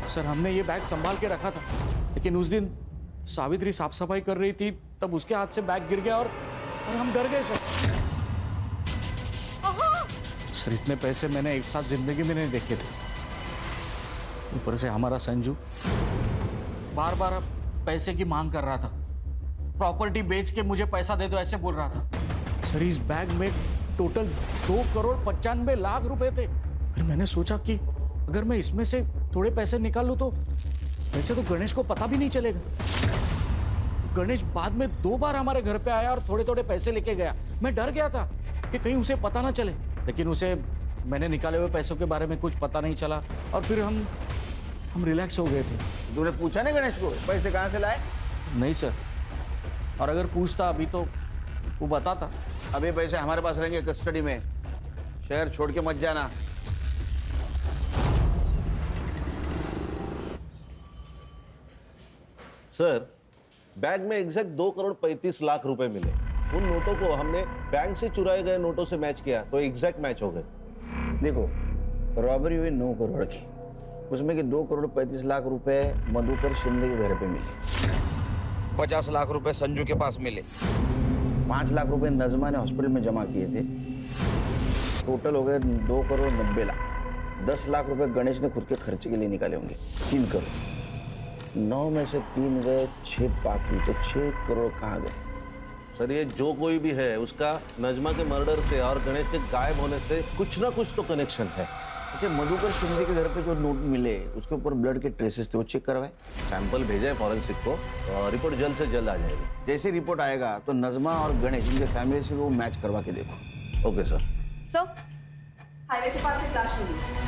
Sir हमने ये bag संभाल के रखा था, लेकिन उस दिन सावित्री साफ सफाई कर रही थी तब उसके हाथ से बैग गिर गया और हम डर गए सर। सर इतने पैसे मैंने एक साथ जिंदगी में नहीं देखे थे। ऊपर से हमारा संजू बार बार पैसे की मांग कर रहा था, प्रॉपर्टी बेच के मुझे पैसा दे दो ऐसे बोल रहा था। सर इस बैग में टोटल 2,95,00,000 रुपए थे। फिर मैंने सोचा कि अगर मैं इसमें से थोड़े पैसे निकाल लूं तो वैसे तो गणेश को पता भी नहीं चलेगा। गणेश बाद में 2 बार हमारे घर पे आया और थोड़े थोड़े पैसे लेके गया। मैं डर गया था कि कहीं उसे पता ना चले, लेकिन उसे मैंने निकाले हुए पैसों के बारे में कुछ पता नहीं चला और फिर हम रिलैक्स हो गए थे। तूने पूछा ना गणेश को पैसे कहाँ से लाए? नहीं सर, और अगर पूछता अभी तो वो बताता। अभी पैसे हमारे पास रहेंगे कस्टडी में, शहर छोड़ के मत जाना। सर बैग में एग्जैक्ट 2,35,00,000 रुपए मिले। उन नोटों को हमने बैंक से चुराए गए नोटों से मैच किया तो एग्जैक्ट मैच हो गए। देखो रॉबरी हुई 9 करोड़ की, उसमें कि 2,35,00,000 रुपए मधुकर शिंदे के घर पे मिले, 50 लाख रुपए संजू के पास मिले, 5 लाख रुपए नजमा ने हॉस्पिटल में जमा किए थे। टोटल हो गए 2,90,00,000। 10 लाख रुपए गणेश ने खुद के खर्चे के लिए निकाले होंगे, 3 करोड़। 9 में से 3 गए, 6 बाकी, तो 6 करोड़ कहाँ गए? सर ये जो कोई भी है उसका नजमा के मर्डर से और गणेश के गायब होने से कुछ ना कुछ तो कनेक्शन है। अच्छा, मधुकर शिंदे के घर पे जो नोट मिले उसके ऊपर ब्लड के ट्रेसेस थे, वो चेक करवाए? सैंपल भेजे फॉरेंसिक को और रिपोर्ट जल्द से जल्द आ जाएगी। जैसे रिपोर्ट आएगा तो नजमा और गणेश इनके फैमिली से वो मैच करवा के देखो। Okay sir. सर, हाईवे के पास एक लाश मिली।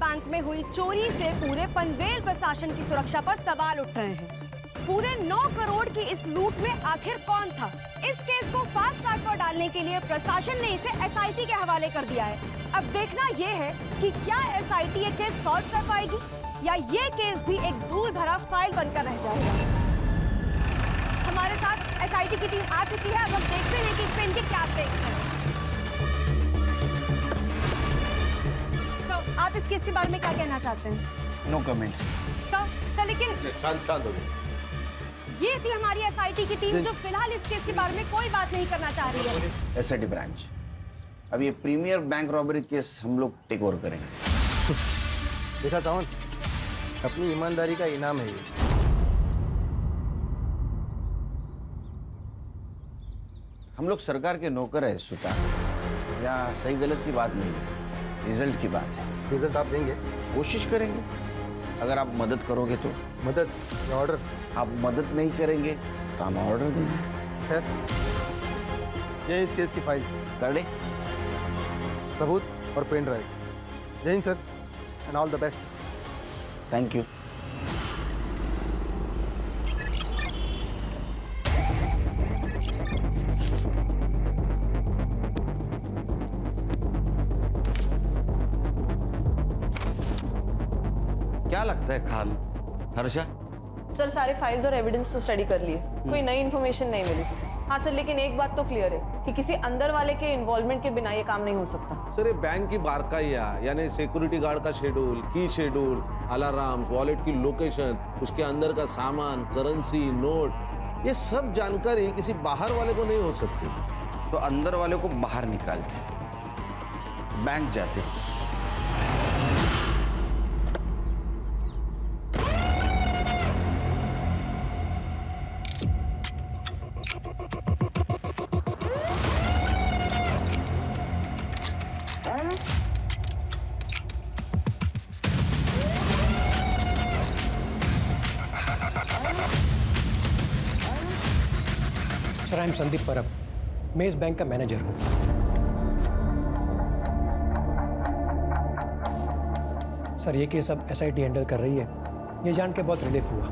बैंक में हुई चोरी से पूरे पनवेल प्रशासन की सुरक्षा पर सवाल उठ रहे हैं। पूरे 9 करोड़ की इस लूट में आखिर कौन था? इस केस को फास्ट ट्रैक पर डालने के लिए प्रशासन ने इसे एसआईटी के हवाले कर दिया है। अब देखना यह है कि क्या एसआईटी ये केस सॉल्व कर पाएगी या ये केस भी एक धूल भरा फाइल बनकर रह जाएगा। हमारे साथ एसआईटी की टीम आ चुकी है। अब हम देखते हैं कि इस पे इनके क्या टेक्स हैं। आप इस केस के बारे में क्या कहना चाहते हैं? No comments. सर लेकिन शांत हो गए। ये थी हमारी एसआईटी की टीम जो फिलहाल इस केस के बारे में कोई बात नहीं करना चाह रही है। एसआईटी ब्रांच, अब ये प्रीमियर बैंक रॉबरी केस हम लोग टेक ओवर करेंगे। देखा सावन, अपनी ईमानदारी का इनाम है ये। हम लोग सरकार के नौकर है सुल्तान, यहाँ सही गलत की बात नहीं है, रिजल्ट की बात है। रिजल्ट आप देंगे? कोशिश करेंगे, अगर आप मदद करोगे तो। मदद या ऑर्डर? आप मदद नहीं करेंगे तो हम ऑर्डर देंगे। खैर, ये इस केस की फाइल्स, कर ले। सबूत और पेन ड्राइव। जय Hind sir, and all the best. Thank you. क्या लगता है खान, हर्षा? सर सारे फाइल्स और एविडेंस तो स्टडी कर लिए, कोई नई इन्फॉर्मेशन नहीं मिली। हाँ सर, लेकिन एक बात तो क्लियर है कि किसी अंदर वाले के इन्वॉल्वमेंट के बिना ये काम नहीं हो सकता। सर ये बैंक की बारकाइया, यानी सिक्योरिटी गार्ड का शेड्यूल, की शेड्यूल, अलार्म, वॉलेट की लोकेशन, उसके अंदर का सामान, करेंसी, नोट, ये सब जानकारी किसी बाहर वाले को नहीं हो सकती। तो अंदर वाले को बाहर निकालते, बैंक जाते। सर, आई एम संदीप परब, मैं इस बैंक का मैनेजर हूँ। सर, ये केस अब एसआईटी हैंडल कर रही है, ये जान के बहुत रिलीफ हुआ।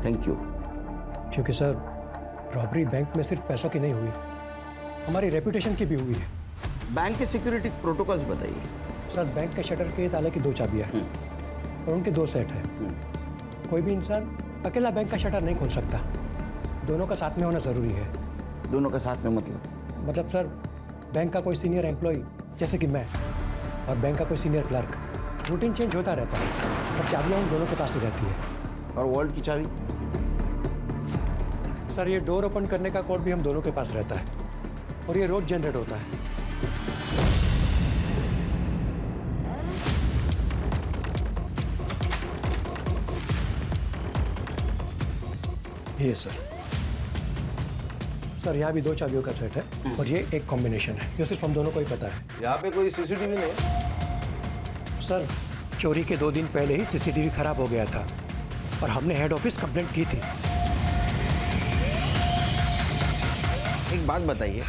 Thank you. क्योंकि सर, रॉबरी बैंक में सिर्फ पैसों की नहीं हुई, हमारी रेपुटेशन की भी हुई है। बैंक के सिक्योरिटी प्रोटोकॉल्स बताइए। सर, बैंक के शटर के ताले की 2 चाबियाँ हैं और उनके 2 सेट हैं। कोई भी इंसान अकेला बैंक का शटर नहीं खोल सकता, दोनों का साथ में होना ज़रूरी है। दोनों का साथ में मतलब सर, बैंक का कोई सीनियर एम्प्लॉय जैसे कि मैं और बैंक का कोई सीनियर क्लर्क, रूटीन चेंज होता रहता है, पर चाबियाँ उन दोनों के पास ही रहती है। और वॉल्ट की चाबी? सर, ये डोर ओपन करने का कोड भी हम दोनों के पास रहता है और ये रोज जनरेट होता है। ये सर, यहाँ भी 2 चाबियों का सेट है और ये एक कॉम्बिनेशन है, ये सिर्फ हम दोनों को ही पता है। यहाँ पे कोई सीसीटीवी नहीं? सर, चोरी के 2 दिन पहले ही सीसीटीवी खराब हो गया था और हमने हेड ऑफिस कंप्लेंट की थी। एक बात बताइए,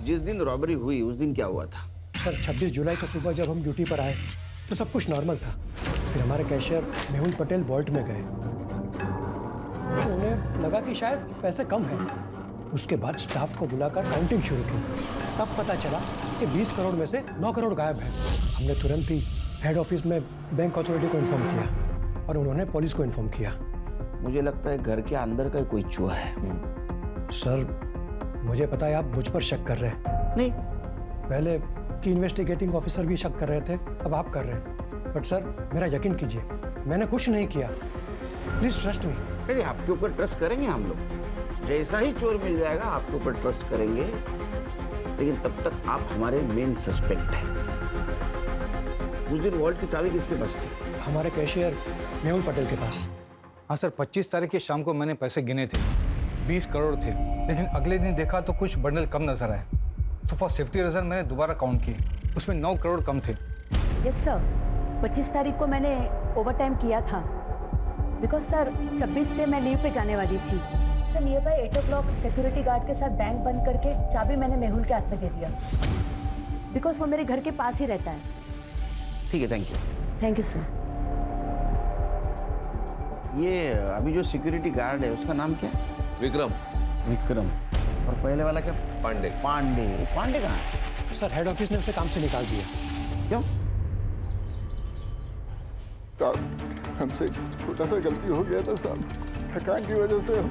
जिस दिन रॉबरी हुई उस दिन क्या हुआ था? सर, 26 जुलाई को सुबह जब हम ड्यूटी पर आए तो सब कुछ नॉर्मल था। फिर हमारे कैशियर मेहुल पटेल वॉल्ट में गए, तो उन्हें लगा कि शायद पैसे कम हैं। उसके बाद स्टाफ को बुलाकर काउंटिंग शुरू की, तब पता चला कि 20 करोड़ में से 9 करोड़ गायब है। हमने तुरंत ही हेड ऑफिस में बैंक अथॉरिटी को इन्फॉर्म किया और उन्होंने पुलिस को इन्फॉर्म किया। मुझे लगता है घर के अंदर का कोई चूहा है। सर, मुझे पता है आप मुझ पर शक कर रहे हैं। नहीं, पहले की इन्वेस्टिगेटिंग ऑफिसर भी शक कर रहे थे, अब आप कर रहे हैं। बट सर, मेरा यकीन कीजिए, मैंने कुछ नहीं किया। Please trust me. नहीं, आपके ऊपर ट्रस्ट करेंगे हम लोग, जैसा ही चोर मिल जाएगा आपके ऊपर ट्रस्ट करेंगे, लेकिन तब तक आप हमारे मेन सस्पेक्ट हैं। उस दिन वॉल्ट की चाबी किसके पास थी? हमारे कैशियर मेहुल पटेल के पास। हाँ सर, 25 तारीख की शाम को मैंने पैसे गिने थे, 20 करोड़ थे, लेकिन अगले दिन देखा तो कुछ बंडल कम नजर आए, तो फॉर सेफ्टी रीजन मैंने दोबारा काउंट किए, उसमें 9 करोड़ कम थे। यस सर, 25 तारीख को मैंने ओवर टाइम किया था, बिकॉज सर 26 से मैं लीव पे जाने वाली थी। Sir, near by 8 o'clock security guard के साथ बैंक बंद करके चाबी मैंने मेहुल के हाथ में दे दिया, बिकॉज वो मेरे घर के पास ही रहता है। ठीक है, thank you. Thank you sir. ये अभी जो सिक्योरिटी गार्ड है उसका नाम क्या है? विक्रम। विक्रम। और पहले वाला क्या? पांडे। पांडे। पांडे कहाँ है? सर, हेड ऑफिस ने उसे काम से निकाल दिया। क्यों? साहब, हमसे छोटा सा गलती हो गया था साहब, थकान की वजह से हम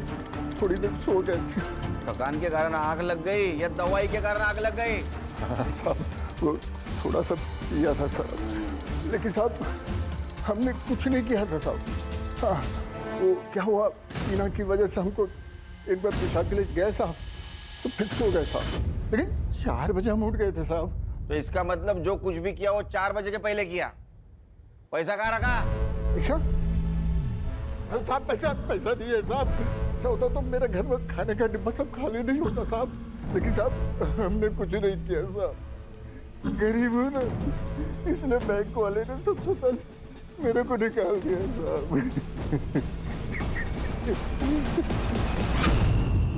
थोड़ी देर सो गए थे। थकान के कारण आग लग गई या दवाई के कारण आग लग गई? हाँ साहब, वो थोड़ा सा पिया था साहब, लेकिन साहब हमने कुछ नहीं किया था साहब। हाँ, वो क्या हुआ, टीना की वजह से हमको एक बार पेशाब के लिए गए साहब, तो फिर सो गए साहब, लेकिन 4 बजे हम उठ गए थे साहब। तो इसका मतलब जो कुछ भी किया वो 4 बजे के पहले किया। पैसा कहाँ रखा? ईशा साहब पैसा पैसा नहीं है साहब। ऐसा होता तो मेरे घर में खाने का डिब्बा सब खाली नहीं होता साहब। लेकिन साहब हमने कुछ नहीं किया साहब, गरीब हूँ ना, इसलिए बैंक वाले ने सबसे पहले मेरे को निकाल दिया साहब।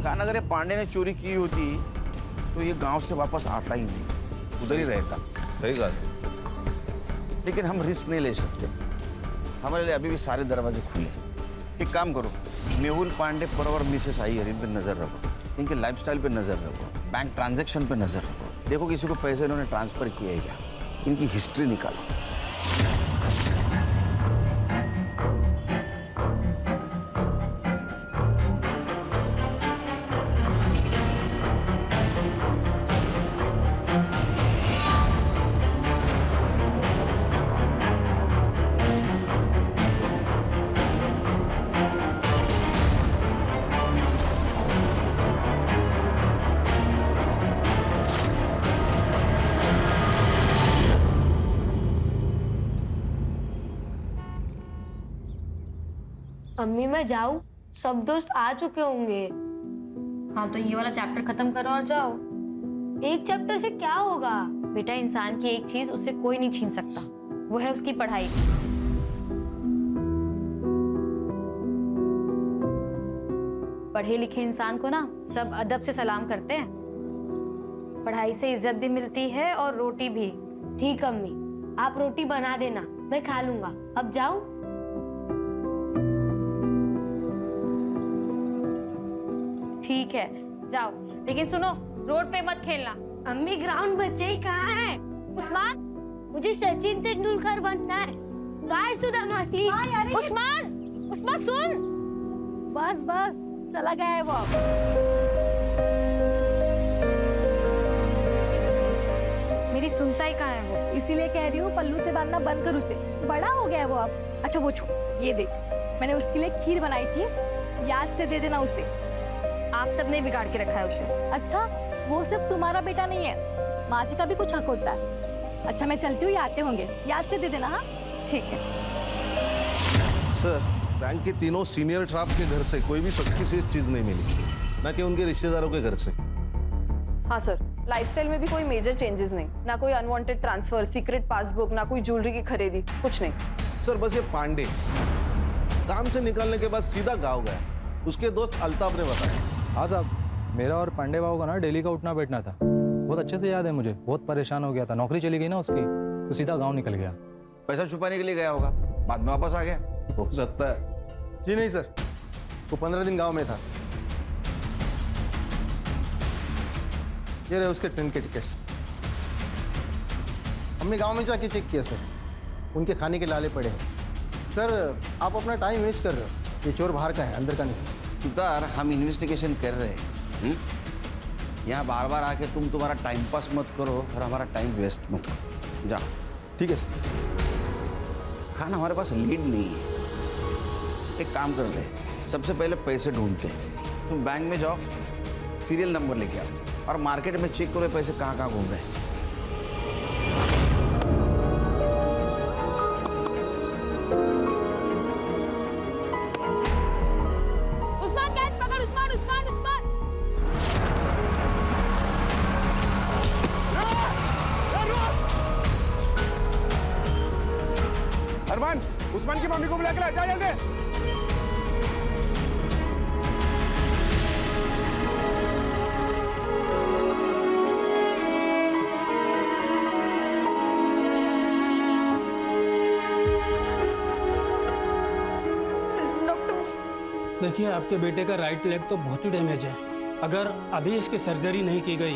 खान अगर ये पांडे ने चोरी की होती तो ये गांव से वापस आता ही नहीं, उधर ही रहता। सही कहा। लेकिन हम रिस्क नहीं ले सकते, हमारे लिए अभी भी सारे दरवाजे खुले हैं। एक काम करो, मेहुल पांडे पर और मिसेस अय्यर इन पे नजर रखो, इनके लाइफस्टाइल पे नजर रखो, बैंक ट्रांजैक्शन पे नजर रखो, देखो किसी को पैसे इन्होंने ट्रांसफर किया है क्या, इनकी हिस्ट्री निकालो। अम्मी मैं जाऊँ? सब दोस्त आ चुके होंगे। हाँ तो ये वाला चैप्टर खत्म करो और जाओ। एक चैप्टर से क्या होगा? बेटा इंसान की एक चीज उससे कोई नहीं छीन सकता, वो है उसकी पढ़ाई। पढ़े लिखे इंसान को ना सब अदब से सलाम करते हैं। पढ़ाई से इज्जत भी मिलती है और रोटी भी। ठीक अम्मी, आप रोटी बना देना, मैं खा लूंगा। अब जाऊँ? ठीक है जाओ, लेकिन सुनो रोड पे मत खेलना। अम्मी ग्राउंड बच्चे ही कहाँ है? उस्मान, मुझे सचिन तेंदुलकर बनना है। गाय सुधा मासी। उस्मान, उस्मान सुन। बस बस चला गया है वो। मेरी सुनता ही कहाँ है वो? इसीलिए कह रही हूँ पल्लू से बांधना बंद कर उसे, बड़ा हो गया है वो अब। अच्छा वो छोड़, ये देख मैंने उसके लिए खीर बनाई थी, याद से दे देना उसे। आप सबने बिगाड़ के रखा है उसे। अच्छा वो सिर्फ तुम्हारा बेटा नहीं है, मासी का भी कुछ हक होता है। अच्छा मैं चलती हूँ, ये आते होंगे, याद से दे देना। हाँ ठीक है सर, बैंक के तीनों सीनियर स्टाफ के घर से कोई भी सस्पिशियस चीज नहीं मिली, ना कि उनके रिश्तेदारों के घर से। हाँ सर, लाइफस्टाइल में भी कोई मेजर चेंजेस नहीं, ना कोई अनवांटेड ट्रांसफर, सीक्रेट पासबुक, ना कोई ज्वेलरी की खरीदी, कुछ नहीं। सर बस ये पांडे काम से निकलने के बाद सीधा गाँव गया, उसके दोस्त अल्ताफ ने बताया। हाँ साहब, मेरा और पांडे बाबू का ना डेली का उठना बैठना था, बहुत अच्छे से याद है मुझे। बहुत परेशान हो गया था, नौकरी चली गई ना उसकी, तो सीधा गांव निकल गया। पैसा छुपाने के लिए गया होगा, बाद में वापस आ गया। हो सकता है। जी नहीं सर, वो 15 दिन गांव में था। ये रहे उसके ट्रेन के टिकट्स। हमने गांव में जाके चेक किया सर, उनके खाने के लाले पड़े हैं। सर आप अपना टाइम वेस्ट कर रहे हो, ये चोर बाहर का है, अंदर का नहीं। सुतार, हम इन्वेस्टिगेशन कर रहे हैं। यहाँ बार बार आके तुम्हारा टाइम पास मत करो और हमारा टाइम वेस्ट मत करो। जाओ। ठीक है सर। खाना हमारे पास लीड नहीं है, एक काम करते हैं, सबसे पहले पैसे ढूंढते हैं। तुम बैंक में जाओ, सीरियल नंबर लेके आओ और मार्केट में चेक करो पैसे कहाँ कहाँ घूम रहे हैं। अरमान, उस्मान की मम्मी को बुला के ला, जा जल्दी। देखिए आपके बेटे का राइट लेग तो बहुत ही डैमेज है। अगर अभी इसकी सर्जरी नहीं की गई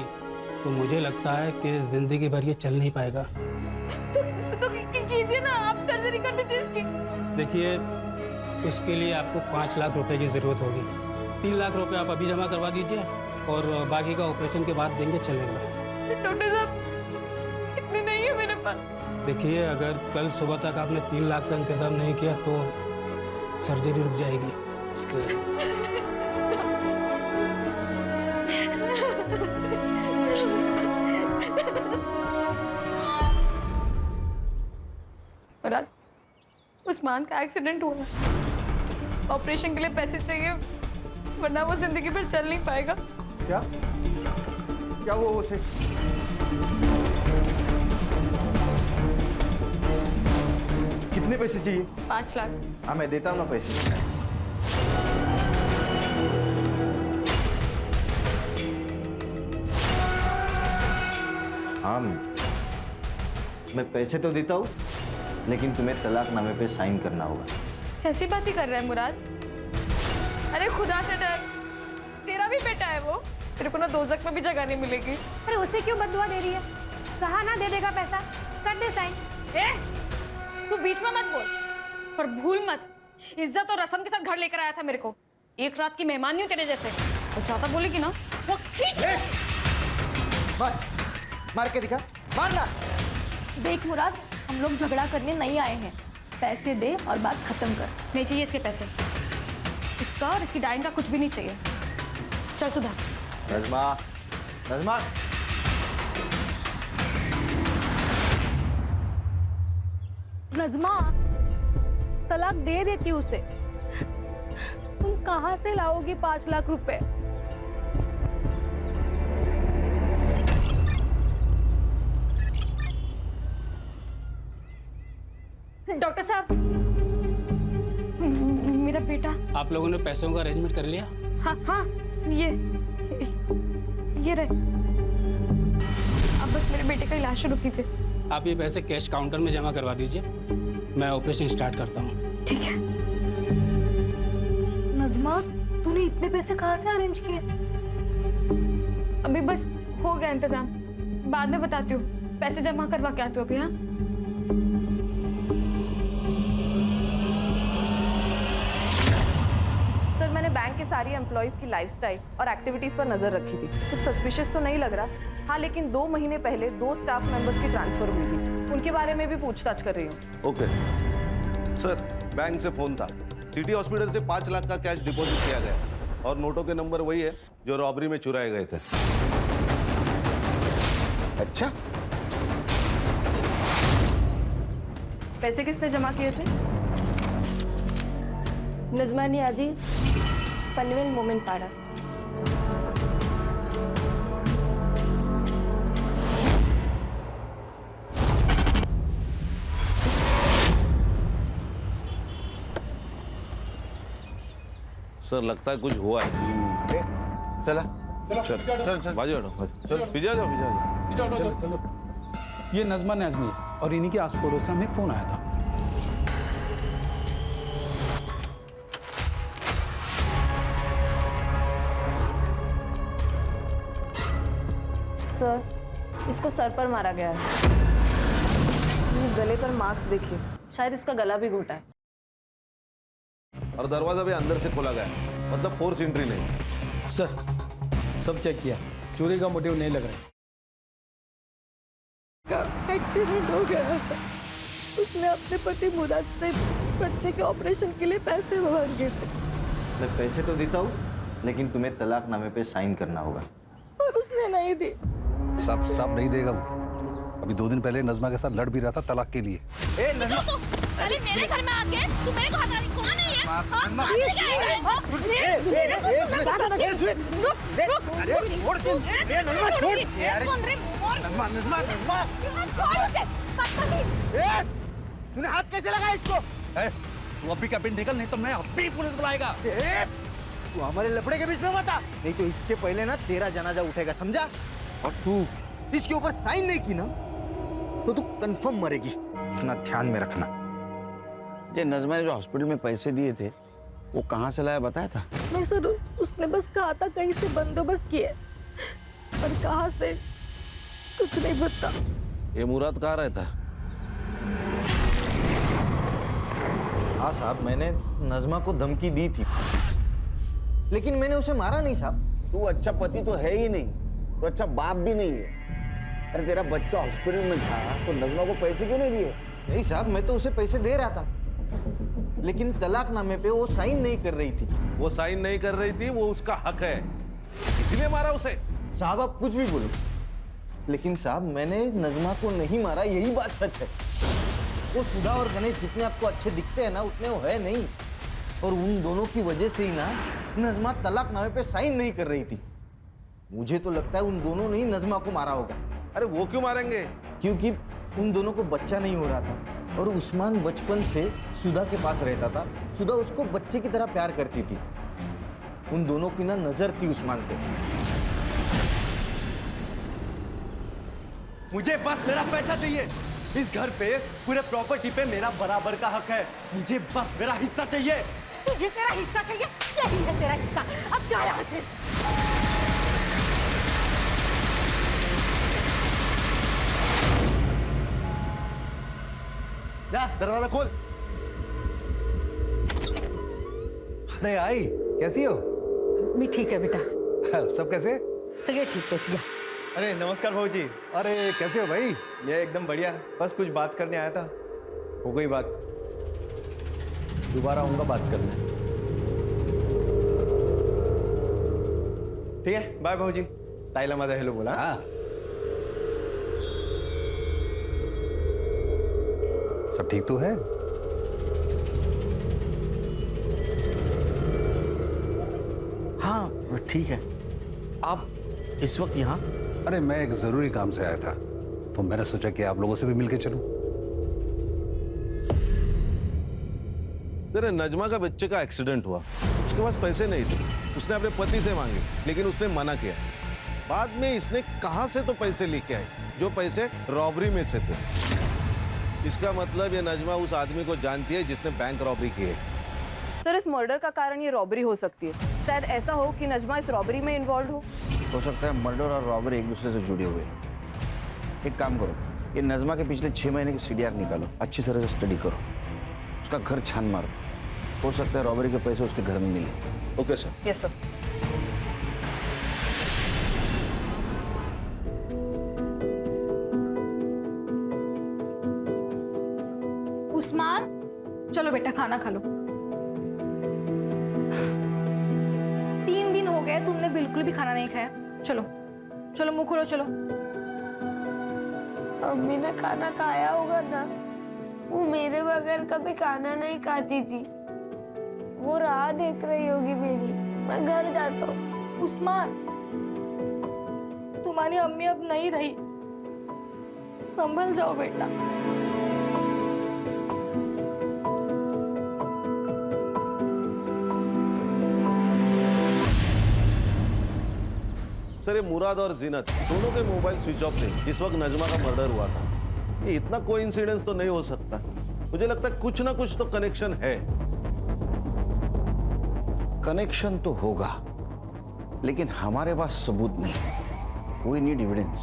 तो मुझे लगता है कि जिंदगी भर ये चल नहीं पाएगा। तो कीजिए ना, आप सर्जरी कर दीजिए इसकी। देखिए उसके लिए आपको 5 लाख रुपए की ज़रूरत होगी। 3 लाख रुपए आप अभी जमा करवा दीजिए और बाकी का ऑपरेशन के बाद देंगे, चलेगा। डॉक्टर साहब इतने नहीं है मेरे पास। देखिए अगर कल सुबह तक आपने 3 लाख का इंतजाम नहीं किया तो सर्जरी रुक जाएगी। उस्मान का एक्सीडेंट हुआ, ऑपरेशन के लिए पैसे चाहिए, वरना वो जिंदगी भर चल नहीं पाएगा। क्या क्या हुआ उसे? कितने पैसे चाहिए? 5 लाख। हाँ मैं देता हूँ ना पैसे। हाँ मैं पैसे तो देता हूँ, लेकिन तुम्हें तलाकनामे पे साइन करना होगा। ऐसी बात ही कर रहा है मुराद? अरे खुदा से डर, तेरा भी बेटा है वो, तेरे को ना दोजख में भी जगह नहीं मिलेगी। अरे उसे क्यों बददुआ दे रही है? कहा ना दे देगा पैसा, कर दे साइन। तू बीच में मत बोल, पर भूल मत, इज्जत और रस्म के साथ घर लेकर आया था मेरे को। एक रात की मेहमान नहीं हूँ तेरे जैसे। और ज्यादा बोलेगी ना वो खींच। बस मार के दिखा, मारना। देख मुराद, हम लोग झगड़ा करने नहीं आए हैं, पैसे दे और बात खत्म कर। नहीं चाहिए इसके पैसे, इसका और इसकी डाइन का कुछ भी नहीं चाहिए। चल सुधा। नज़मा, नज़मा। नज़मा, तलाक दे देती उसे। तुम कहाँ से लाओगी 5 लाख रुपए? डॉक्टर साहब, मेरा बेटा। आप लोगों ने पैसों का अरेंजमेंट कर लिया? हाँ हाँ, ये रहे। अब बस मेरे बेटे का इलाज शुरू कीजिए। आप ये पैसे कैश काउंटर में जमा करवा दीजिए, मैं ऑपरेशन स्टार्ट करता हूँ। ठीक है। नज़मा, तूने इतने पैसे कहाँ से अरेंज किए? अभी बस हो गया इंतजाम, बाद में बताती हूँ। पैसे जमा करवा के आती हूँ अभी। हाँ सर, मैंने बैंक के सारी एम्प्लॉइज की लाइफस्टाइल और एक्टिविटीज पर नजर रखी थी। कुछ सस्पिशियस तो नहीं लग रहा। हाँ, लेकिन 2 महीने पहले 2 स्टाफ मेंबर्स की ट्रांसफर हुई थी, उनके बारे में भी पूछताछ कर रही हूँ। ओके सर, बैंक से फोन था, सिटी हॉस्पिटल से 5 लाख का कैश डिपॉजिट किया गया और नोटों के नंबर वही है जो रॉबरी में चुराए गए थे। अच्छा, पैसे किसने जमा किए थे? नज़मा नियाजी, पनवेल मोमिन पाड़ा। सर लगता है कुछ हुआ है। चला चल चल चल, बाजू हटो, चल पीछे जाओ। ये नज़मा नाज़मी है और इन्हीं के आस पड़ोस से हमें एक फोन आया था। सर, इसको सर पर मारा गया है। ये गले पर मार्क्स देखिए, शायद इसका गला भी घोटा है। और दरवाजा भी अंदर से खोला गया, मतलब फोर्स एंट्री नहीं। सर सब चेक किया, चोरी का मोटिव नहीं लग रहा। एक्सीडेंट हो गया। उसने अपने पति मुराद से बच्चे के ऑपरेशन के लिए पैसे मांगे थे। मैं पैसे तो देता हूँ, लेकिन तुम्हें तलाकनामे पे साइन करना होगा। पर उसने नहीं दी। सब नहीं देगा वो। अभी 2 दिन पहले नज़मा के साथ लड़ भी रहा था तलाक के लिए। ए नज़मा, तू अरे मेरे घर में आके तू मेरे को हटा रही, कौन है ये? तूने हाथ कैसे लगाया इसको? तू अभी का पिन निकल, नहीं तो मैं अभी पुलिस बुलाएगा। तू हमारे लफड़े के बीच में मत आ, नहीं तो इसके पहले ना तेरा जनाजा उठेगा, समझा? और तू इसके ऊपर साइन नहीं की ना तो तू कंफर्म मरेगी, इतना ध्यान में रखना। ये नज़मा ने जो हॉस्पिटल में पैसे दिए थे वो कहाँ से लाया बताया था? नहीं सर, उसने बस कहा था कहीं से बंदोबस्त किए, पर कहाँ से कुछ नहीं पता। ये मुराद कहाँ रहता? हाँ साहब, मैंने नज़मा को धमकी दी थी, लेकिन मैंने उसे मारा नहीं साहब। तू अच्छा पति तो है ही नहीं, तो अच्छा बाप भी नहीं है। अरे तेरा बच्चा हॉस्पिटल में था तो नज़मा को पैसे क्यों नहीं दिए? नहीं साहब, मैं तो उसे पैसे दे रहा था, लेकिन तलाकनामे पे वो साइन नहीं कर रही थी। वो साइन नहीं कर रही थी, वो उसका हक है, इसीलिए मारा उसे। साहब आप कुछ भी बोलो, लेकिन साहब मैंने नज़मा को नहीं मारा, यही बात सच है। वो सुधा और गणेश जितने आपको अच्छे दिखते हैं ना उतने वो है नहीं। और उन दोनों की वजह से ही ना नजमा तलाकनामे पे साइन नहीं कर रही थी। मुझे तो लगता है उन दोनों ने ही नजमा को मारा होगा। अरे वो क्यों मारेंगे? क्योंकि उन दोनों को बच्चा नहीं हो रहा था और उस्मान बचपन से सुधा के पास रहता था। सुधा उसको बच्चे की तरह प्यार करती थी। उन दोनों की ना नजर थी उस्मान पे। मुझे बस मेरा पैसा चाहिए। इस घर पे पूरे प्रॉपर्टी पे मेरा बराबर का हक है। मुझे बस मेरा हिस्सा चाहिए। तुझे तेरा हिस्सा चाहिए? यही है तेरा हिस्सा। अब जा यहाँ से। जा दरवाजा खोल। अरे आई, कैसी हो? मैं ठीक है बेटा। सब कैसे? सगे ठीक है जिया। अरे नमस्कार भाऊजी। अरे कैसे हो भाई? ये एकदम बढ़िया। बस कुछ बात करने आया था। हो गई बात। दोबारा आऊंगा बात करने। ठीक है, बाय भाऊजी। ताईला माझा हेलो बोला। हाँ। सब ठीक तो है? हाँ ठीक है। आप इस वक्त यहाँ? अरे मैं एक जरूरी काम से आया था, तो मैंने सोचा कि आप लोगों से भी मिलके चलूं। तेरे नजमा का बच्चे का एक्सीडेंट हुआ, उसके पास पैसे नहीं थे। उसने अपने पति से मांगे, लेकिन उसने मना किया। बाद में इसने कहां से तो पैसे लेके आए, जो पैसे रॉबरी में से थे। इसका मतलब ये नजमा उस आदमी को जानती है जिसने बैंक रॉबरी की है। सर, इस मर्डर का कारण ये रॉबरी हो सकती है। शायद ऐसा हो कि नजमा इस रॉबरी में इन्वॉल्व हो सकता है मर्डर और रॉबरी एक दूसरे से जुड़े हुए। एक काम करो, ये नजमा के पिछले 6 महीने की CDR निकालो, अच्छी तरह से स्टडी करो, उसका घर छान मारो। हो सकता है रॉबरी के पैसे उसके घर में मिले। Okay sir. Yes sir. Usman, चलो बेटा खाना खा लो। 3 दिन हो गए तुमने बिल्कुल भी खाना नहीं खाया। चलो चलो मुंह खोलो चलो। अम्मी ने खाना खाया होगा ना, वो मेरे बगैर कभी खाना नहीं खाती थी। वो राह देख रही होगी मेरी। मैं घर जाता हूँ। उस्मान, तुम्हारी अम्मी अब नहीं रही, संभल जाओ बेटा। सर, ये मुराद और जीनत दोनों के मोबाइल स्विच ऑफ थे जिस वक्त नजमा का मर्डर हुआ था। ये इतना कोइंसिडेंस तो नहीं हो सकता। मुझे लगता है कुछ ना कुछ तो कनेक्शन है। कनेक्शन तो होगा, लेकिन हमारे पास सबूत नहीं। We need evidence.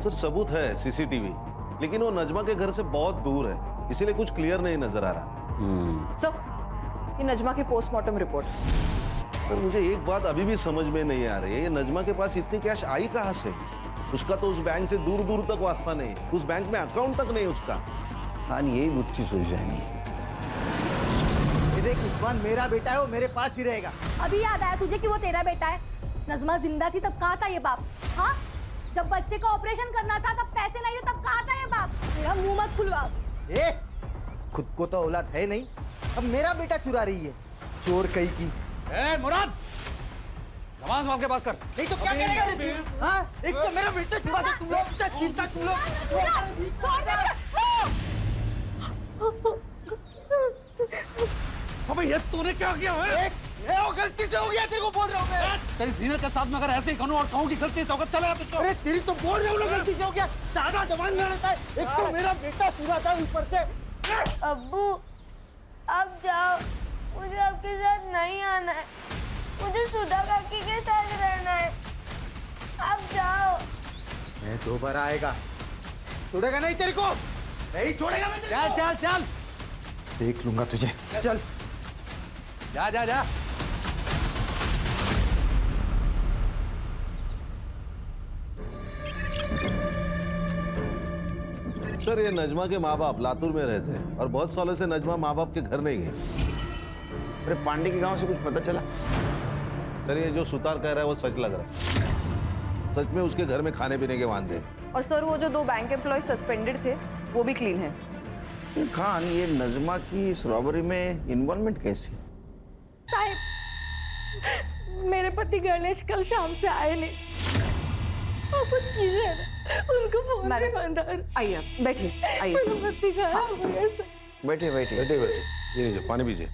सर, सबूत है CCTV, लेकिन वो नजमा के घर से बहुत दूर है, इसीलिए कुछ क्लियर नहीं नजर आ रहा। सर, ये नजमा की पोस्टमार्टम रिपोर्ट। सर, मुझे एक बात अभी भी समझ में नहीं आ रही है, ये नजमा के पास इतनी कैश आई कहाँ से? उसका तो उस बैंक से दूर दूर तक वास्ता नहीं, उस बैंक में अकाउंट तक नहीं उसका। हाँ, यही गुत्थी सुलझानी है। देख उस्मान मेरा बेटा है, वो मेरे पास ही रहेगा। अभी याद आया तुझे कि वो तेरा बेटा है? नजमा जिंदा थी तब कहाँ था ये बाप? हाँ, जब बच्चे का ऑपरेशन करना था तब पैसे नहीं थे, तब कहाँ था ये बाप? मेरा मुंह मत खुलवा। ए, खुद को तो औलाद है नहीं, अब मेरा बेटा चुरा रही है। चोर कहीं की। ए मुराद, जबान संभाल के बात कर। नहीं तो क्या करेगा? हाँ, एक तो मेरा बेटा चुरा दे, तुम लोग चिंता तुम लोग। अबे ये तूने क्या किया है? वो गलती से हो गया, तेरे को बोल रहा हूँ मैं। तेरी जीनत के साथ में अगर ऐसे ही करूं और कहूं कि गलती से होगा, चलेगा तुझको? अरे तेरी तो बोल रहा हूँ ना, गलती से हो गया। ज्यादा जबान लड़ता है। एक तो मेरा बेटा चुरा था, ऊपर से। अब्बू, अब जाओ, मुझे आपके साथ नहीं आना है। मुझे सुधा काकी के साथ रहना है। आप जाओ। मैं दोबारा आएगा, छोड़ेगा नहीं तेरे को, नहीं छोड़ेगा मैं तेरे को। चल चल चल, देख लूंगा तुझे। चल जा जा जा। सर, ये नजमा के माँ बाप लातूर में रहते हैं और बहुत सालों से नजमा माँ बाप के घर नहीं गई। अरे पांडे के गांव से कुछ पता चला? सर, ये जो सुतार कह रहा है वो सच लग रहा है। सच में उसके घर में खाने पीने के वांदे हैं। और सर, वो जो 2 बैंक एम्प्लॉय सस्पेंडेड थे वो भी क्लीन है। खान, ये नजमा की इस रॉबरी में इन्वॉल्वमेंट कैसी? साहब, मेरे पति गणेश कल शाम से आए नहीं। आप कुछ कीजिए ना, उनको फोन पे बंद। आइए बैठिए, आइए। मेरे पति गायब हो गए सर। बैठे बैठे बैठे बैठे, ये लीजिए पानी पीजिए।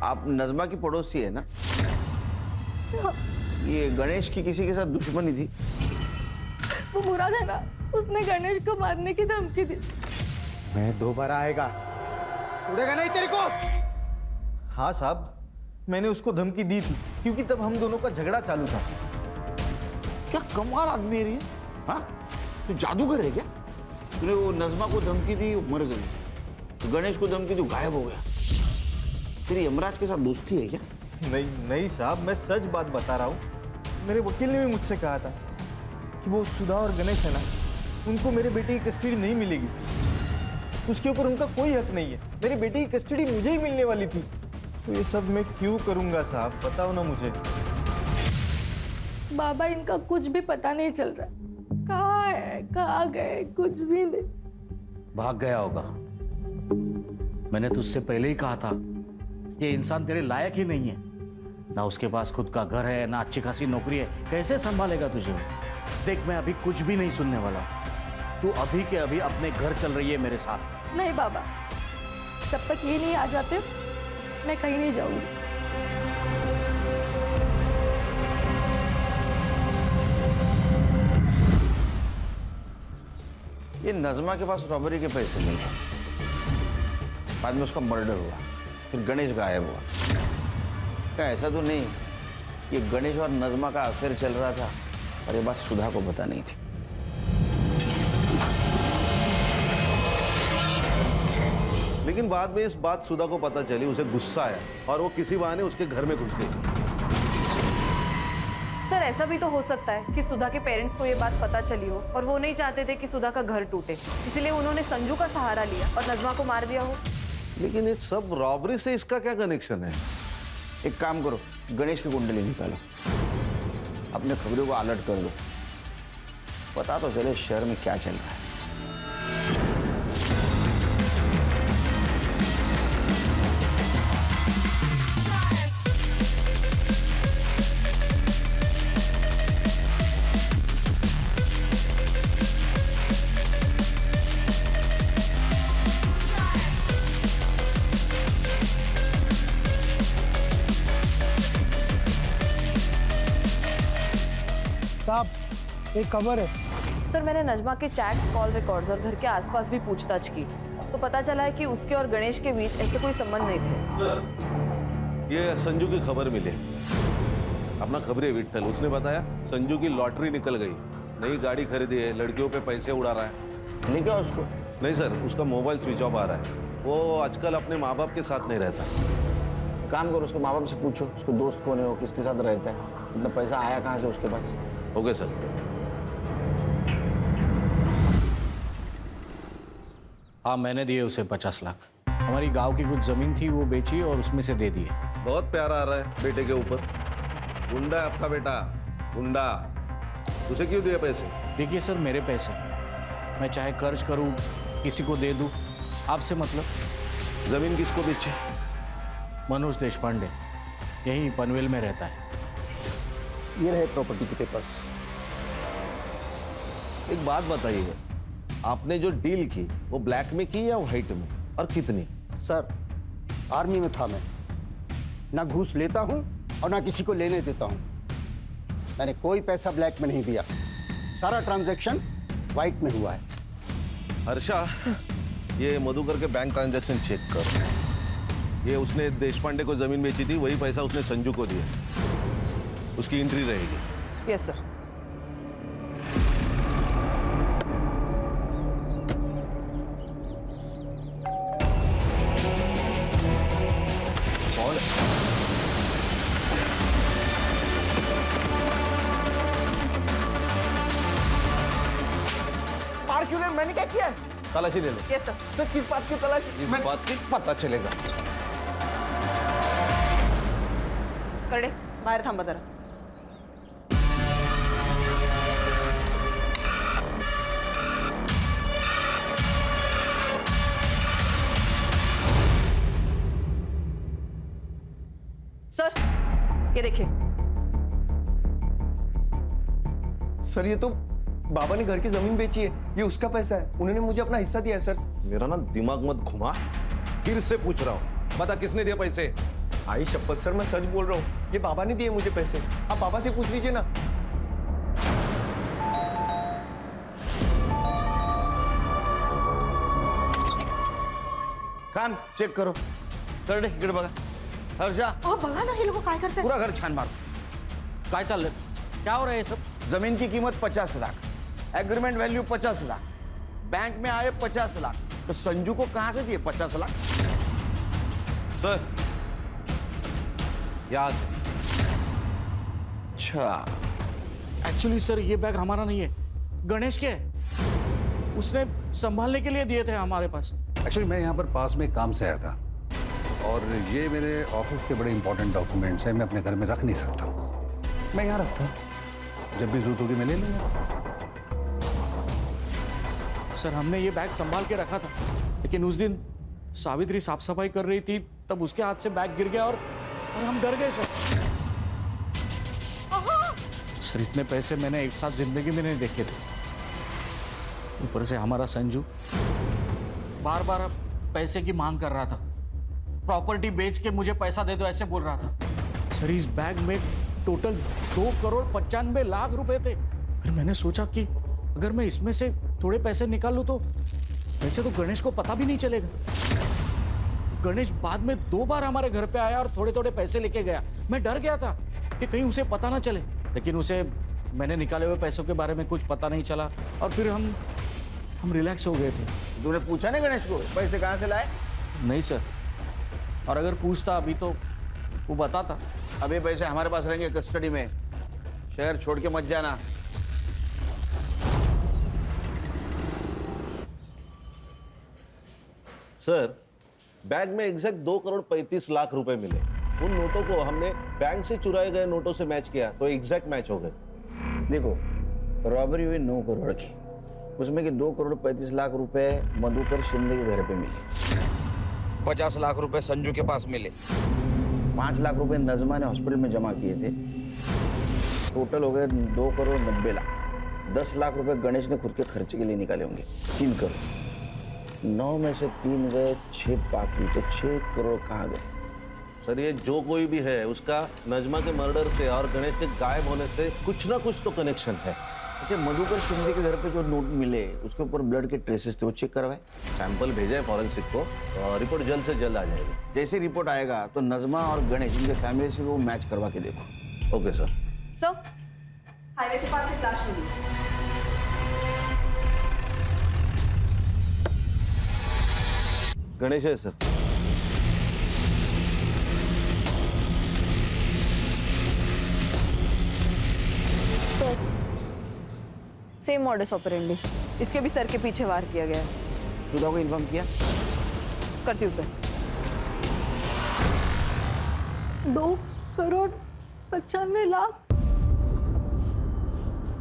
आप नजमा की पड़ोसी है ना? ये गणेश की किसी के साथ दुश्मनी थी? वो बुरा था ना, उसने गणेश को मारने की धमकी दी। मैं दोबारा आएगा, उड़ेगा नहीं तेरे को। हाँ साहब, मैंने उसको धमकी दी थी क्योंकि तब हम दोनों का झगड़ा चालू था। क्या कमाल आदमी है ये, हाँ? तू जादूगर है क्या? तूने वो नजमा को धमकी दी, वो मर गई। तो गणेश को धमकी दी, गायब हो गया। तेरी यमराज के साथ दोस्ती है क्या? नहीं नहीं साहब, मैं सच बात बता रहा हूँ। मेरे वकील ने भी मुझसे कहा था कि वो सुधा और गणेश है ना, उनको मेरे बेटे की कस्टडी नहीं मिलेगी। उसके ऊपर उनका कोई हक नहीं है। मेरे बेटे की कस्टडी मुझे ही मिलने वाली थी। तो ये सब मैं क्यों करूंगा साहब, बताओ ना मुझे। बाबा, इनका कुछ भी पता नहीं चल रहा। कहाँ है, कहाँ गए, कुछ भी नहीं। भाग गया होगा। मैंने तुझसे पहले ही कहा था, ये इंसान तेरे लायक ही नहीं है। ना उसके पास खुद का घर है, ना अच्छी खासी नौकरी है, कैसे संभालेगा तुझे? देख, मैं अभी कुछ भी नहीं सुनने वाला। तू अभी के अभी अपने घर चल रही है मेरे साथ। नहीं बाबा, जब तक ये नहीं आ जाते मैं कहीं नहीं जाऊंगी। ये नजमा के पास रॉबरी के पैसे मिले, बाद में उसका मर्डर हुआ, फिर गणेश गायब हुआ। क्या ऐसा तो नहीं कि गणेश और नजमा का अफेयर चल रहा था और ये बात सुधा को पता नहीं थी? लेकिन बाद में इस बात सुधा को पता चली, उसे गुस्सा आया और वो किसी बहाने उसके घर में घुस गई। सर, ऐसा भी तो हो सकता है कि सुधा के पेरेंट्स को ये बात पता चली हो और वो नहीं चाहते थे कि सुधा का घर टूटे, इसलिए उन्होंने संजू का सहारा लिया और नजमा को मार दिया हो। लेकिन ये सब रॉबरी से इसका क्या कनेक्शन है? एक काम करो, गणेश की कुंडली निकालो, अपने खबरों को अलर्ट कर दो, पता तो चले शहर में क्या चल रहा है। साहब, एक खबर है। सर, मैंने नजमा के चैट्स, कॉल रिकॉर्ड्स और घर के आसपास भी पूछताछ की तो पता चला है कि उसके और गणेश के बीच ऐसे कोई संबंध नहीं थे। ये संजू की खबर मिली, अपना खबरी विट्ठल, उसने बताया संजू की लॉटरी निकल गई, नई गाड़ी खरीदी है, लड़कियों पे पैसे उड़ा रहा है। नहीं क्या उसको? नहीं सर, उसका मोबाइल स्विच ऑफ आ रहा है। वो आजकल अपने माँ बाप के साथ नहीं रहता। काम करो, उसके माँ बाप से पूछो उसको दोस्त कौन है, वो किसके साथ रहता है, इतना पैसा आया कहाँ से उसके पास। Okay sir. हाँ, मैंने दिए उसे 50 लाख। हमारी गांव की कुछ जमीन थी, वो बेची और उसमें से दे दिए। बहुत प्यार आ रहा है बेटे के ऊपर। गुंडा है आपका बेटा, गुंडा। उसे क्यों दिए पैसे? देखिए सर, मेरे पैसे, मैं चाहे कर्ज करूं, किसी को दे दूं, आपसे मतलब। जमीन किसको बेची? मनोज देशपांडे, यहीं पनवेल में रहता है। ये रहे प्रॉपर्टी के पेपर्स। एक बात बताइए, आपने जो डील की वो ब्लैक में की या व्हाइट में, और कितनी? सर, आर्मी में था मैं, ना घूस लेता हूं और ना किसी को लेने देता हूं। मैंने कोई पैसा ब्लैक में नहीं दिया, सारा ट्रांजैक्शन व्हाइट में हुआ है। हर्षा, ये मधुकर के बैंक ट्रांजैक्शन चेक कर। ये उसने देशपांडे को जमीन बेची थी, वही पैसा उसने संजू को दिया, उसकी एंट्री रहेगी। Yes sir. मार क्यों रहे? मैंने क्या किया है? तलाशी ले लो। Yes sir. तो किस बात की तलाशी? इस बात की पता चलेगा। करडे, बाहेर थांबा जरा। सर ये देखिए। सर ये तो बाबा ने घर की जमीन बेची है, ये उसका पैसा है, उन्होंने मुझे अपना हिस्सा दिया है सर। मेरा ना दिमाग मत घुमा, फिर से पूछ रहा हूँ, बता किसने दिया पैसे? आई शपथ सर, मैं सच बोल रहा हूँ, ये बाबा ने दिए मुझे पैसे, आप बाबा से पूछ लीजिए ना। कान चेक करो, कर दे इकडे बघा. हर्षा, बघा ना हे लोक काय करतात. पूरा घर छान मार. काय चाललंय? क्या हो रहा है ये सब? जमीन की कीमत 50 lakh, agreement value 50 lakh, bank में आए 50 लाख, तो संजू को कहां से दिए 50 लाख? सर यहां से. अच्छा, एक्चुअली सर ये बैग हमारा नहीं है, गणेश के है. उसने संभालने के लिए दिए थे हमारे पास. एक्चुअली मैं यहाँ पर पास में काम से आया था और ये मेरे ऑफिस के बड़े इंपॉर्टेंट डॉक्यूमेंट्स हैं, मैं अपने घर में रख नहीं सकता. मैं यहाँ रखता हूँ, जब भी जरूरत होगी मैं ले लूँगा. सर हमने ये बैग संभाल के रखा था, लेकिन उस दिन सावित्री साफ सफाई कर रही थी, तब उसके हाथ से बैग गिर गया और हम डर गए सर. सर इतने पैसे मैंने एक साथ जिंदगी में नहीं देखे थे. ऊपर से हमारा संजू बार बार पैसे की मांग कर रहा था. प्रॉपर्टी बेच के मुझे पैसा दे दो ऐसे बोल रहा था. सर इस बैग में टोटल 2,95,00,000 रुपए थे. फिर मैंने सोचा कि अगर मैं इसमें से थोड़े पैसे निकाल लूं तो वैसे तो गणेश को पता भी नहीं चलेगा. गणेश बाद में 2 बार हमारे घर पे आया और थोड़े थोड़े पैसे लेके गया. मैं डर गया था कि कहीं उसे पता ना चले, लेकिन उसे मैंने निकाले हुए पैसों के बारे में कुछ पता नहीं चला और फिर हम रिलैक्स हो गए थे. तूने पूछा नहीं गणेश को पैसे कहां से लाए? नहीं सर, और अगर पूछता अभी तो वो बताता. अभी पैसे हमारे पास रहेंगे कस्टडी में, शहर छोड़ के मत जाना. सर बैग में एग्जैक्ट 2,35,00,000 रुपए मिले. उन नोटों को हमने बैंक से चुराए गए नोटों से मैच किया तो एग्जैक्ट मैच हो गए. देखो, रॉबरी हुई 9 करोड़ की, उसमें कि 2,35,00,000 रुपए मधुकर शिंदे के घर पे मिले, 50 लाख रुपए संजू के पास मिले, 5 लाख रुपए नजमा ने हॉस्पिटल में जमा किए थे. टोटल हो गए 2,90,00,000. 10 लाख रुपए गणेश ने खुद के खर्चे के लिए निकाले होंगे, 3 करोड़. 9 में से 3 गए, 6 बाकी, तो 6 करोड़ कहाँ गए? सर ये जो कोई भी है उसका नजमा के मर्डर से और गणेश के गायब होने से कुछ ना कुछ तो कनेक्शन है. अच्छा, मधुकर शिंदे के घर पे जो नोट मिले उसके ऊपर ब्लड के ट्रेसेस थे, वो चेक करवाए? सैंपल भेजा है फॉरेंसिक को, रिपोर्ट जल्द से जल्द आ जाएगी. जैसे रिपोर्ट आएगा तो नजमा और गणेश इनके फैमिली से वो मैच करवा के देखो. Okay sir. सर हाईवे के पास एक लाश मिली. गणेश है सर. सेम मॉडस ऑपरेंडी, इसके भी सर के पीछे वार किया गया है. सुधा को इन्फॉर्म किया? करती हूँ सर. 2,95,00,000.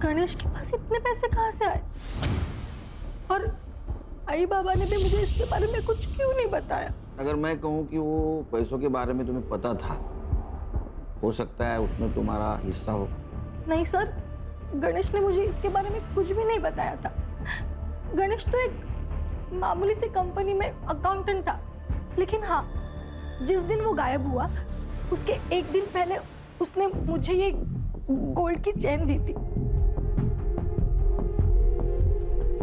गणेश के पास इतने पैसे कहाँ से आए? और आई बाबा ने भी मुझे इसके बारे में कुछ क्यों नहीं बताया? अगर मैं कहूँ कि वो पैसों के बारे में तुम्हें पता था, हो सकता है उसमें तुम्हारा हिस्सा हो. नहीं सर, गणेश ने मुझे इसके बारे में कुछ भी नहीं बताया था. गणेश तो एक मामूली सी कंपनी में अकाउंटेंट था, लेकिन हाँ, जिस दिन वो गायब हुआ उसके एक दिन पहले उसने मुझे ये गोल्ड की चेन दी थी.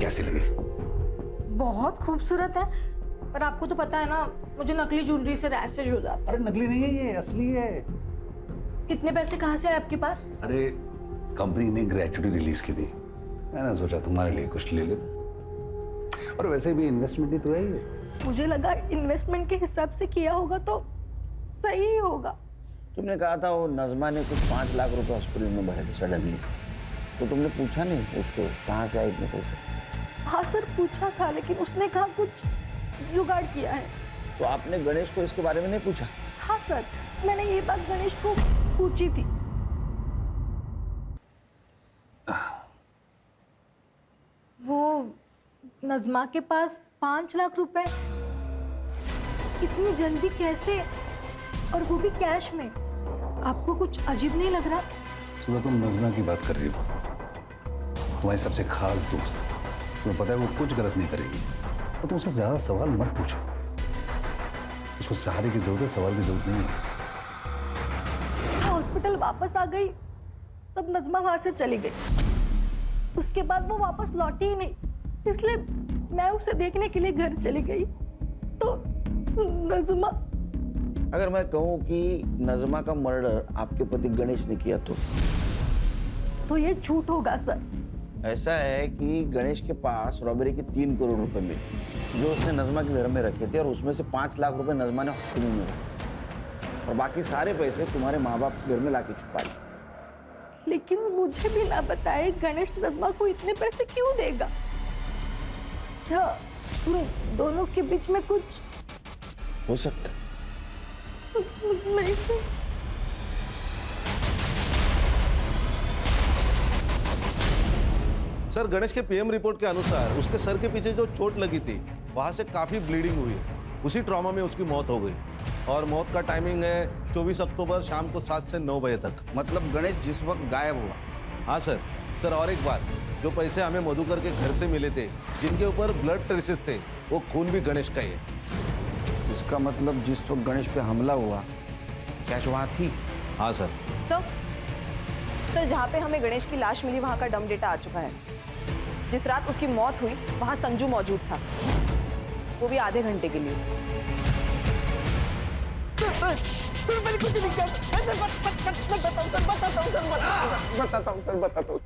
कैसी लगी? बहुत खूबसूरत है, पर आपको तो पता है ना, मुझे नकली ज्वेलरी से रैशेज हो जाता है. अरे नकली नहीं है ये, असली है. इतने पैसे कहाँ से आए आपके पास? अरे कंपनी ने ग्रेचुटी रिलीज की थी, मैंने सोचा तुम्हारे लिए कुछ ले ले. और वैसे भी इन्वेस्टमेंट ही तो है ये. मुझे लगा इन्वेस्टमेंट के हिसाब से किया होगा तो सही ही होगा. तुमने कहा था वो नजमा ने कुछ 5 लाख रुपए हॉस्पिटल में भरे थे सडनली, तो तुमने पूछा नहीं उसको कहाँ से आए इतने पैसे? हाँ सर, पूछा था, लेकिन उसने कहा कुछ जुगाड़ किया है. तो आपने गणेश को इसके बारे में नहीं पूछा? हाँ सर, मैंने ये बात गणेश को पूछी थी. वो नजमा के पास 5 लाख रुपए इतनी जल्दी कैसे, और वो भी कैश में? आपको कुछ अजीब नहीं लग रहा? सुबह तुम नज़मा की बात कर रही हो, तुम्हारी सबसे खास दोस्त। तुम्हें पता है वो कुछ गलत नहीं करेगी, तो तुम उससे ज्यादा सवाल मत पूछो। उसको सहारे की जरूरत है, सवाल की जरूरत नहीं है। हॉस्पिटल वापस आ गई तब नज़मा वहां से चली गई। उसके बाद वो वापस लौटी ही नहीं, इसलिए मैं उसे देखने के लिए घर चली गई। तो नज़मा, अगर मैं कहूं कि नज़मा का मर्डर आपके पति गणेश ने किया तो ये झूठ होगा सर। ऐसा है कि गणेश के पास रॉबरी के 3 करोड़ रुपए मिले जो उसने नज़मा के घर में रखे थे, और उसमें से 5 लाख रुपए नज़मा ने हॉस्पिटल में रखे, और बाकी सारे पैसे तुम्हारे माँ बाप घर में लाके छुपा लिए। लेकिन मुझे भी ना बताए गणेश नज़मा को इतने पैसे क्यों देगा? क्या तुम दोनों के बीच में कुछ हो सकता? नहीं सर। सर, गणेश के पीएम रिपोर्ट के अनुसार उसके सर के पीछे जो चोट लगी थी वहां से काफी ब्लीडिंग हुई है। उसी ट्रॉमा में उसकी मौत हो गई, और मौत का टाइमिंग है 24 अक्टूबर शाम को 7 से 9 बजे तक। मतलब गणेश जिस वक्त गायब हुआ? हाँ सर। सर, और एक बात, जो पैसे हमें मधुकर के घर से मिले थे जिनके ऊपर ब्लड ट्रेसेस थे, वो खून भी गणेश का ही है। इसका मतलब जिस वक्त गणेश पे हमला हुआ कैश वहाँ थी? हाँ सर। सर, जहाँ पे हमें गणेश की लाश मिली वहाँ का डम डेटा आ चुका है। जिस रात उसकी मौत हुई वहाँ संजू मौजूद था, वो भी आधे घंटे के लिए। बताता हूँ।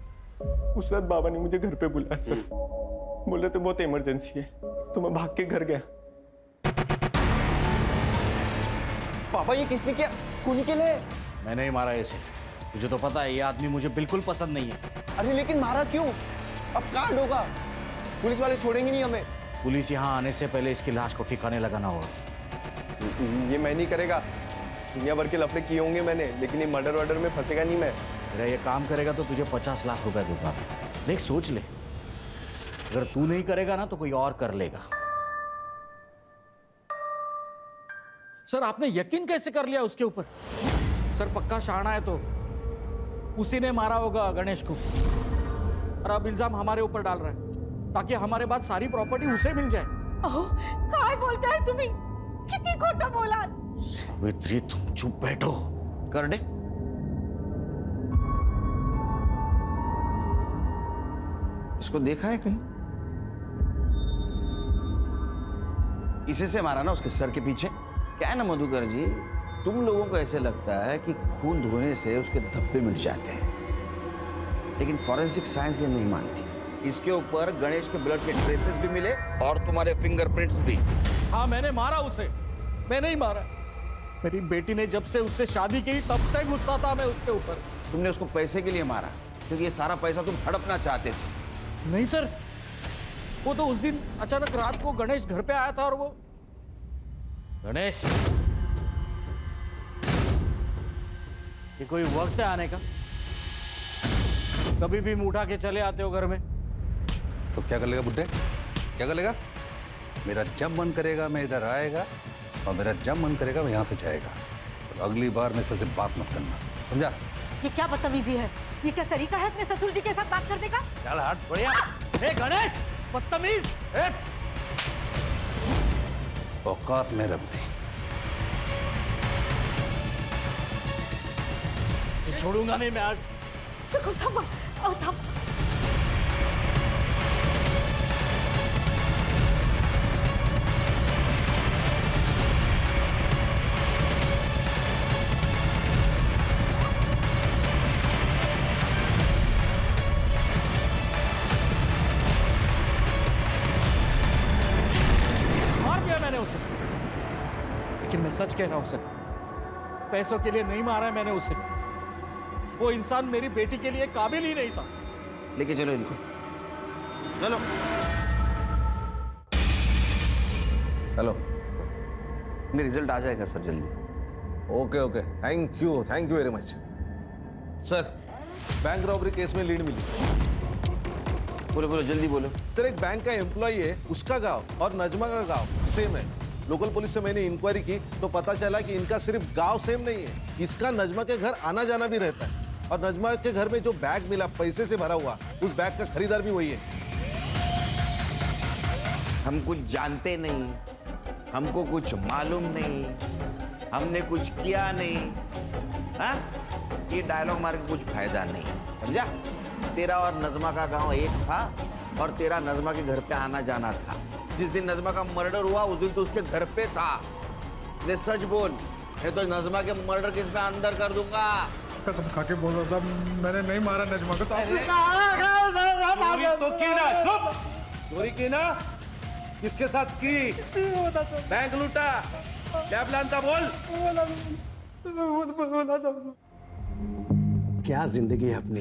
उस रात बाबा ने मुझे घर पे बुलाया सर, बोले तो बहुत इमरजेंसी है, तो मैं भाग के घर गया। पापा ये किसने किया? खूनी के लिए? मैंने ही मारा इसे। मुझे तो पता है ये आदमी मुझे बिल्कुल पसंद नहीं है। अरे लेकिन मारा क्यों? अब कहाँ होगा? पुलिस वाले छोड़ेंगे नहीं हमें। पुलिस यहाँ आने से पहले इसकी लाश को ठिकाने लगाना होगा। ये मैं नहीं करेगा। दुनिया भर के लफड़े किए होंगे मैंने, लेकिन ये मर्डर वर्डर में फंसेगा नहीं मैं। अरे ये काम करेगा तो तुझे 50 लाख रुपए दूंगा। देख, सोच ले, अगर तू नहीं करेगा ना तो कोई और कर लेगा। सर, आपने यकीन कैसे कर लिया उसके ऊपर? सर, पक्का शाना है तो उसी ने मारा होगा गणेश को, और अब इल्जाम हमारे ऊपर डाल रहा है ताकि हमारे बाद सारी प्रॉपर्टी उसे मिल जाए। काय बोलता है तुम्ही? किती खोटं बोला? सावित्री, तुम चुप बैठो। कर दे। इसको देखा है कहीं? इसे से मारा ना उसके सर के पीछे। क्या है ना मधुकर जी, तुम लोगों को ऐसे लगता है कि खून धोने से उसके धब्बे मिट जाते हैं, लेकिन फॉरेंसिक साइंस ये नहीं मानती। इसके ऊपर गणेश के ब्लड के ट्रेसेस भी मिले और तुम्हारे फिंगरप्रिंट्स भी। हाँ, मैंने मारा उसे। मैं नहीं मारा। मेरी बेटी ने जब से उससे शादी की तब से गुस्सा था मैं उसके ऊपर। तुमने उसको पैसे के लिए मारा, क्योंकि ये सारा पैसा तुम हड़पना चाहते थे। नहीं सर, वो तो उस दिन अचानक रात को गणेश घर पे आया था, और वो गणेश, ये कोई वक्त है आने का? कभी भी मुंह उठा के चले आते हो घर में। तो क्या कर लेगा बुड्ढे? क्या कर लेगा? मेरा जब मन करेगा मैं इधर आएगा, और मेरा जब मन करेगा मैं यहाँ से जाएगा। तो अगली बार मेरे से बात मत करना, समझा? ये क्या बदतमीजी है? ये क्या तरीका है अपने ससुर जी के साथ बात करने का? चल हट बढ़िया। हे गणेश, बदतमीज! औकात में रब नहीं। छोड़ूंगा नहीं मैं आज। देखो, थम। मार दिया मैंने उसे, लेकिन मैं सच कह रहा हूं सर, पैसों के लिए नहीं मारा है मैंने उसे। वो इंसान मेरी बेटी के लिए काबिल ही नहीं था। लेके चलो इनको, चलो। हेलो, मेरा रिजल्ट आ जाएगा सर जल्दी। Okay okay, thank you very much. Sir, bank robbery case में लीड मिली। बोलो जल्दी बोलो। सर, एक बैंक का एम्प्लॉई है, उसका गांव और नजमा का गांव सेम है। लोकल पुलिस से मैंने इंक्वायरी की तो पता चला कि इनका सिर्फ गांव सेम नहीं है, इसका नजमा के घर आना जाना भी रहता है। और नजमा के घर में जो बैग मिला पैसे से भरा हुआ, उस बैग का खरीदार भी वही है। हम कुछ जानते नहीं, हमको कुछ मालूम नहीं, हमने कुछ किया नहीं। हाँ? ये डायलॉग मार के कुछ फायदा नहीं, समझा? तेरा और नजमा का गांव एक था और तेरा नजमा के घर पे आना जाना था। जिस दिन नजमा का मर्डर हुआ उस दिन तो उसके घर पे था। ले सच बोल, नहीं तो नजमा के मर्डर केस में अंदर कर दूंगा। कसम खा के बोल रहा साहब, मैंने नहीं मारा नजमा को साहब। चोरी तो की ना, चुप। चोरी की ना, किसके साथ की? बैंक लूटा, क्या प्लान था बोल? क्या जिंदगी है अपनी।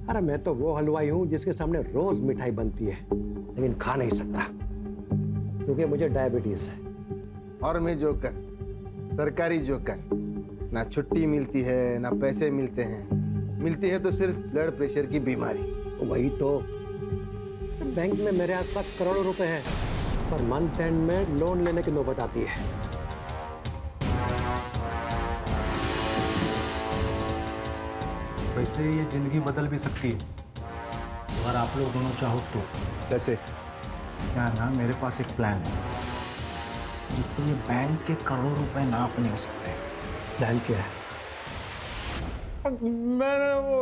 अरे मैं तो वो हलवाई हूँ जिसके सामने रोज मिठाई बनती है, लेकिन खा नहीं सकता क्योंकि मुझे डायबिटीज है। और मैं जोकर, सरकारी जोकर, ना छुट्टी मिलती है ना पैसे मिलते हैं, मिलती है तो सिर्फ ब्लड प्रेशर की बीमारी। वही तो, बैंक में मेरे आसपास करोड़ों रुपए हैं, पर मंथ एंड में लोन लेने की नौबत आती है। वैसे ये जिंदगी बदल भी सकती है अगर आप लोग दोनों चाहो तो। कैसे? क्या ना, मेरे पास एक प्लान है जिससे ये बैंक के करोड़ों रुपए ना अपने हो सकते हैं। प्लान क्या है? मैंने वो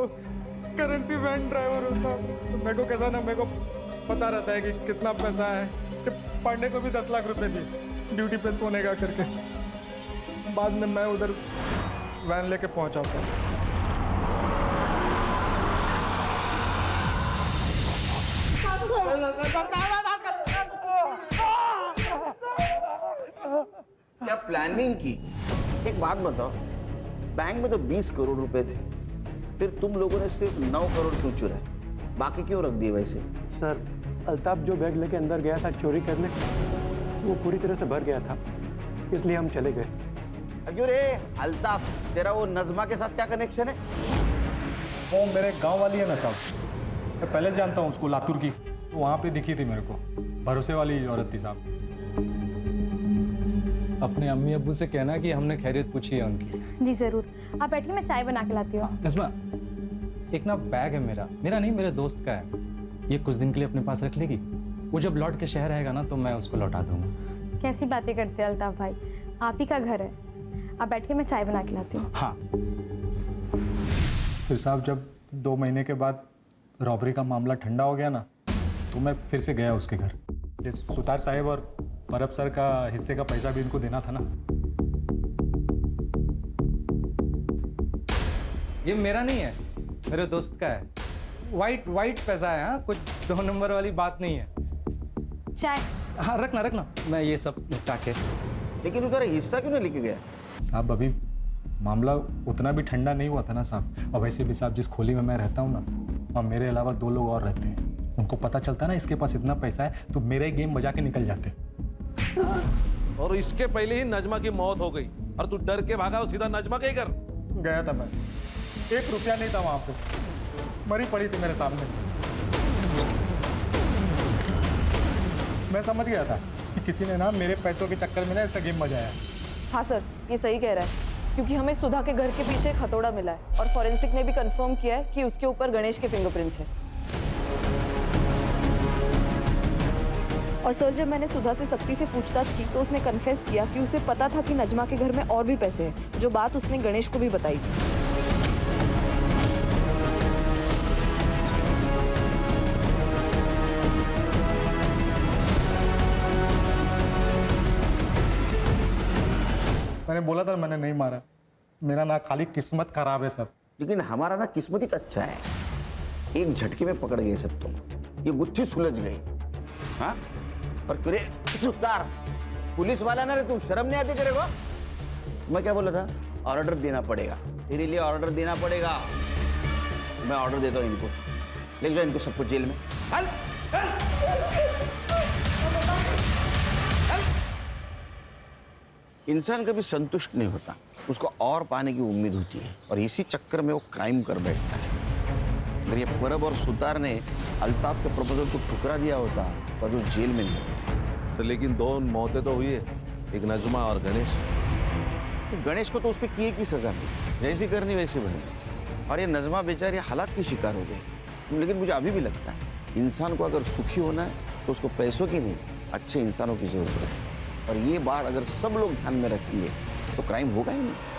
करेंसी वैन ड्राइवर हूँ साहब, तो मेरे को कैसा ना, मेरे को पता रहता है कि कितना पैसा है। कि पांडे को भी 10 लाख रुपए दिए ड्यूटी पे सोने का करके। बाद में मैं उधर वैन लेके पहुंचा था। क्या प्लानिंग की? एक बात बताओ, बैंक में तो 20 करोड़ रुपए थे, फिर तुम लोगों ने सिर्फ 9 करोड़ क्यों चुराए? बाकी क्यों रख दिए वैसे? सर, अल्ताफ जो बैग लेके अंदर गया था चोरी करने, वो पूरी तरह से भर गया था, इसलिए हम चले गए। क्यों रे अल्ताफ, तेरा वो नजमा के साथ क्या कनेक्शन है? वो मेरे गांव वाली है ना साहब, मैं पहले से जानता हूँ उसको, लातूर की। तो वहाँ पे दिखी थी मेरे को, भरोसे वाली औरत थी साहब। अपने अम्मी अब्बू से कहना कि हमने खैरियत पूछी है उनकी। जी जरूर, आप बैठिए, मैं चाय बना के लाती हूँ। नज़मा, एक ना बैग है मेरा नहीं, मेरे दोस्त का है। ये कुछ दिन के लिए अपने पास रख लेगी, वो जब लौट के शहर आएगा ना तो मैं उसको लौटा दूंगा। कैसी बातें करते हैं अल्ताफ भाई, आप ही का घर है। आप बैठिए, मैं चाय बना के लाती हूँ। हाँ। फिर साहब जब 2 महीने के बाद रॉबरी का मामला ठंडा हो गया ना, तो मैं फिर से गया उसके घर। ये सुतार साहब और परब सर का हिस्से का पैसा भी इनको देना था ना। ये मेरा नहीं है, मेरे दोस्त का है। वाइट पैसा है। हाँ, कुछ 2 नंबर वाली बात नहीं है। चाय? हाँ, रखना, मैं ये सब निपटा के। लेकिन उधर हिस्सा क्यों नहीं लेके गया? साहब अभी मामला उतना भी ठंडा नहीं हुआ था ना साहब। और वैसे भी साहब जिस खोली में मैं रहता हूँ ना, वहाँ मेरे अलावा 2 लोग और रहते हैं। उनको पता चलता ना इसके पास इतना पैसा है तो मेरे गेम बजा के निकल जाते। और इसके पहले ही नजमा की मौत हो गई और तू डर के भागा सीधा नजमा के ही घर गया था। मैं 1 रुपया नहीं था वहाँ पे, मरी पड़ी थी मेरे सामने। मैं समझ गया था कि किसी ने ना मेरे पैसों के चक्कर में ना इसका गेम बजाया। हाँ सर, ये सही कह रहा है, क्योंकि हमें सुधा के घर के पीछे एक हथौड़ा मिला है और फॉरेंसिक ने भी कंफर्म किया है कि उसके ऊपर गणेश के फिंगरप्रिंट्स हैं। और सर, जब मैंने सुधा से सख्ती से पूछताछ की तो उसने कन्फेस किया कि उसे पता था कि नजमा के घर में और भी पैसे हैं, जो बात उसने गणेश को भी बताई थी। मैंने बोला था मैंने नहीं मारा, मेरा ना खाली किस्मत खराब है सब। लेकिन हमारा ना किस्मत ही तो अच्छा है, एक झटके में पकड़ गए सब तुम, ये गुत्थी सुलझ गई। हाँ, और तुरे सुतार पुलिस वाला ना रे, तू शर्म नहीं आती तेरे को? मैं क्या बोला था? ऑर्डर देना पड़ेगा, तेरे लिए ऑर्डर देना पड़ेगा। मैं ऑर्डर देता हूँ इनको, ले जाओ इनको सबको जेल में। हल, हल, हल। इंसान कभी संतुष्ट नहीं होता, उसको और पाने की उम्मीद होती है, और इसी चक्कर में वो क्राइम कर बैठता है। अगर ये परब और सुतार ने अल्ताफ के प्रपोजल को ठुकरा दिया होता तो जो जेल में नहीं होते। सर लेकिन दो मौतें तो हुई है, एक नजमा और गणेश। गणेश को तो उसके किए की सजा मिली, जैसी करनी वैसी बनी, और ये नजमा बेचारी हालात की शिकार हो गई। लेकिन मुझे अभी भी लगता है इंसान को अगर सुखी होना है तो उसको पैसों की नहीं, अच्छे इंसानों की जरूरत है। और ये बात अगर सब लोग ध्यान में रखेंगे तो क्राइम होगा ही नहीं।